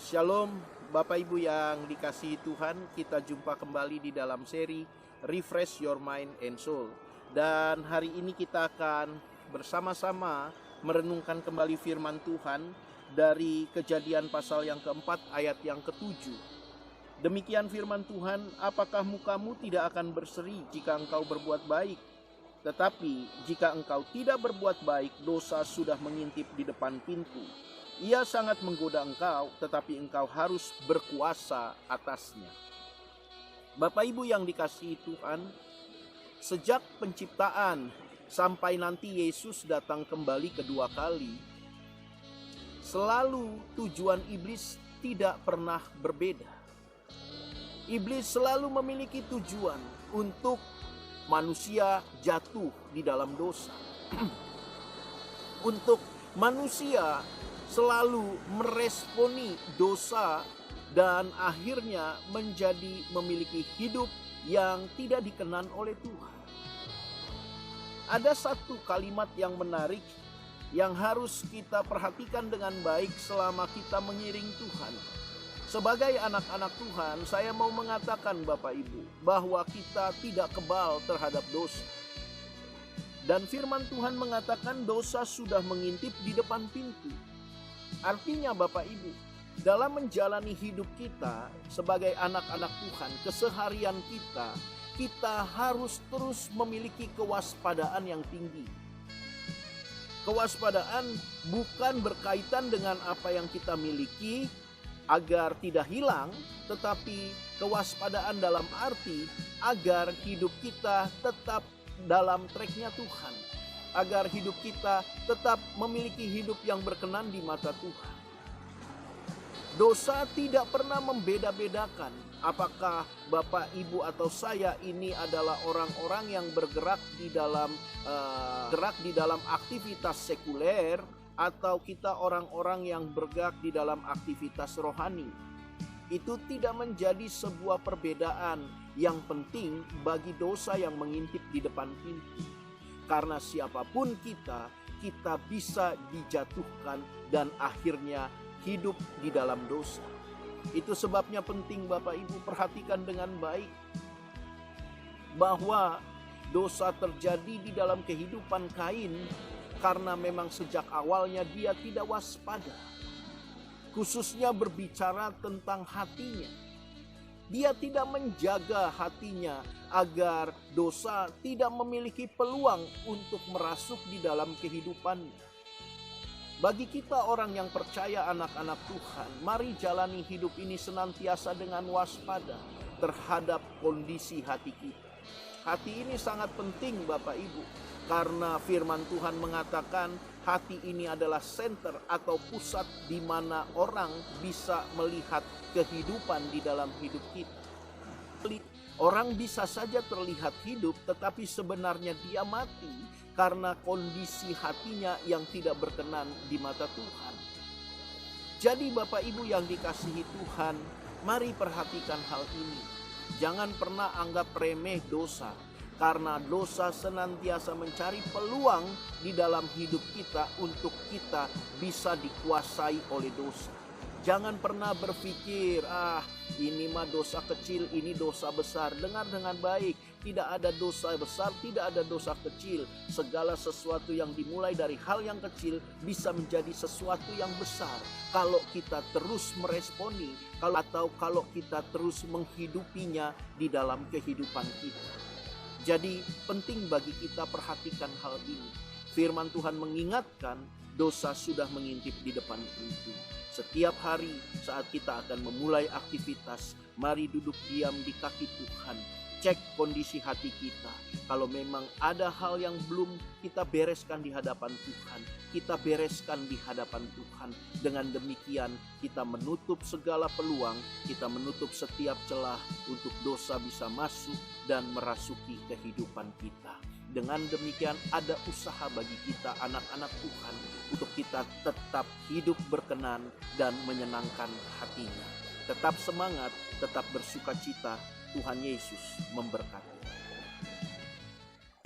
Shalom Bapak Ibu yang dikasihi Tuhan, kita jumpa kembali di dalam seri Refresh Your Mind and Soul. Dan hari ini kita akan bersama-sama merenungkan kembali firman Tuhan dari Kejadian pasal yang keempat ayat yang ketujuh. Demikian firman Tuhan, apakah mukamu tidak akan berseri jika engkau berbuat baik? Tetapi jika engkau tidak berbuat baik, dosa sudah mengintip di depan pintu. Ia sangat menggoda engkau, tetapi engkau harus berkuasa atasnya. Bapak Ibu yang dikasihi Tuhan, sejak penciptaan sampai nanti Yesus datang kembali kedua kali, selalu tujuan iblis tidak pernah berbeda. Iblis selalu memiliki tujuan untuk manusia jatuh di dalam dosa. Untuk manusia selalu meresponi dosa dan akhirnya menjadi memiliki hidup yang tidak dikenan oleh Tuhan. Ada satu kalimat yang menarik yang harus kita perhatikan dengan baik selama kita mengiring Tuhan. Sebagai anak-anak Tuhan, saya mau mengatakan Bapak Ibu bahwa kita tidak kebal terhadap dosa. Dan firman Tuhan mengatakan dosa sudah mengintip di depan pintu. Artinya Bapak Ibu, dalam menjalani hidup kita sebagai anak-anak Tuhan, keseharian kita harus terus memiliki kewaspadaan yang tinggi. Kewaspadaan bukan berkaitan dengan apa yang kita miliki agar tidak hilang, tetapi kewaspadaan dalam arti agar hidup kita tetap dalam tracknya Tuhan. Agar hidup kita tetap memiliki hidup yang berkenan di mata Tuhan. Dosa tidak pernah membeda-bedakan apakah Bapak, Ibu atau saya ini adalah orang-orang yang bergerak di dalam aktivitas sekuler atau kita orang-orang yang bergerak di dalam aktivitas rohani. Itu tidak menjadi sebuah perbedaan yang penting bagi dosa yang mengintip di depan pintu. Karena siapapun kita bisa dijatuhkan dan akhirnya hidup di dalam dosa. Itu sebabnya penting Bapak Ibu perhatikan dengan baik bahwa dosa terjadi di dalam kehidupan Kain karena memang sejak awalnya dia tidak waspada. Khususnya berbicara tentang hatinya. Dia tidak menjaga hatinya agar dosa tidak memiliki peluang untuk merasuk di dalam kehidupannya. Bagi kita orang yang percaya anak-anak Tuhan, mari jalani hidup ini senantiasa dengan waspada terhadap kondisi hati kita. Hati ini sangat penting Bapak Ibu, karena firman Tuhan mengatakan hati ini adalah center atau pusat di mana orang bisa melihat kehidupan di dalam hidup kita. Orang bisa saja terlihat hidup tetapi sebenarnya dia mati karena kondisi hatinya yang tidak berkenan di mata Tuhan. Jadi Bapak Ibu yang dikasihi Tuhan, mari perhatikan hal ini. Jangan pernah anggap remeh dosa. Karena dosa senantiasa mencari peluang di dalam hidup kita untuk kita bisa dikuasai oleh dosa. Jangan pernah berpikir, ini mah dosa kecil, ini dosa besar. Dengar dengan baik, tidak ada dosa besar, tidak ada dosa kecil. Segala sesuatu yang dimulai dari hal yang kecil bisa menjadi sesuatu yang besar. Kalau kita terus meresponi, kalau kita terus menghidupinya di dalam kehidupan kita. Jadi penting bagi kita perhatikan hal ini. Firman Tuhan mengingatkan dosa sudah mengintip di depan pintu. Setiap hari saat kita akan memulai aktivitas, mari duduk diam di kaki Tuhan. Cek kondisi hati kita. Kalau memang ada hal yang belum kita bereskan di hadapan Tuhan, kita bereskan di hadapan Tuhan. Dengan demikian kita menutup segala peluang, kita menutup setiap celah untuk dosa bisa masuk dan merasuki kehidupan kita. Dengan demikian ada usaha bagi kita anak-anak Tuhan untuk kita tetap hidup berkenan dan menyenangkan hatinya. Tetap semangat, tetap bersukacita. Tuhan Yesus memberkati.